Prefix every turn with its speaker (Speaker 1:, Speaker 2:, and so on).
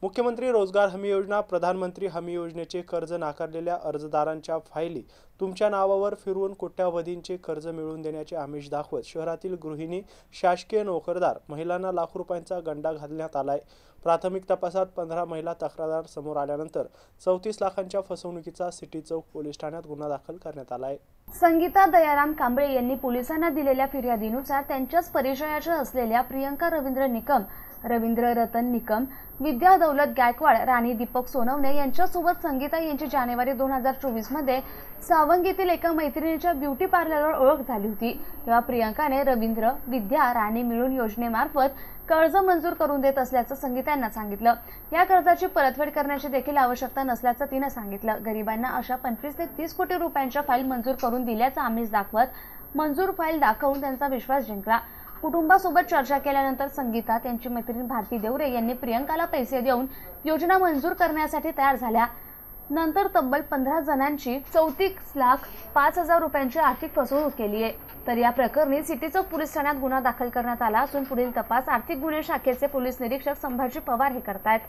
Speaker 1: मुख्यमंत्री रोजगार हमी योजना, प्रधानमंत्री हमी योजनेचे कर्ज नाकारलेल्या अर्जदारांच्या फायली तुमच्या नावावर फिरवून कोट्यावधींचे कर्ज मिळवून देण्याचे आमिष दाखवत शहरातील गृहिणी, शासकीय नोकरदार महिलांना लाखो रुपयांचा गंडा घालण्यात आलाय। प्राथमिक तपासात 15 महिला तक्रारदार समोर आल्यानंतर 34 लाखांच्या फसवणुकीचा सिटी चौक पोलीस ठाण्यात गुन्हा दाखल करण्यात आलाय।
Speaker 2: संगीता दयाराम कांबळे यांनी पोलिसांना दिलेल्या फिर्यादीनुसार त्यांच्याच परिचयाच्या असलेल्या प्रियंका रवींद्र निकम, रवींद्र रतन निकम, विद्या दौलत गायकवाड, राणी दीपक सोनवणे यांच्यासोबत संगीता यांची जानेवारी 2024 मध्ये सावंगीतील एका मैत्रिणीच्या ब्युटी पार्लरवर ओळख झाली होती। तेव्हा प्रियंकाने रवींद्र, विद्या, राणी मिळून योजनेमार्फत कर्ज मंजूर करून देत असल्याचं संगीता यांना सांगितलं। या कर्जाची परतफेड करण्याची देखील आवश्यकता नसल्याचं तिने सांगितलं। गरिबांना अशा 25 ते 30 कोटी रुपयांच्या फाईल मंजूर करून दिल्याचा आमिष दाखवत मंजूर फाईल दाखवून त्यांचा विश्वास जिंकला। कुटुंबासोबत चर्चा केल्यानंतर संगीता त्यांची मैत्रीण भारती देवरे यांनी प्रियंकाला पैसे देऊन योजना मंजूर करण्यासाठी तयार झाल्या। नंतर तब्बल 15 जणांची 34,05,000 रुपयांची आर्थिक फसवणूक केली आहे। तर या प्रकरणी सिटी चौक पोलीस ठाण्यात गुन्हा दाखल करण्यात आला असून पुढील तपास आर्थिक गुन्हे शाखेचे पोलीस निरीक्षक संभाजी पवार हे करतायत।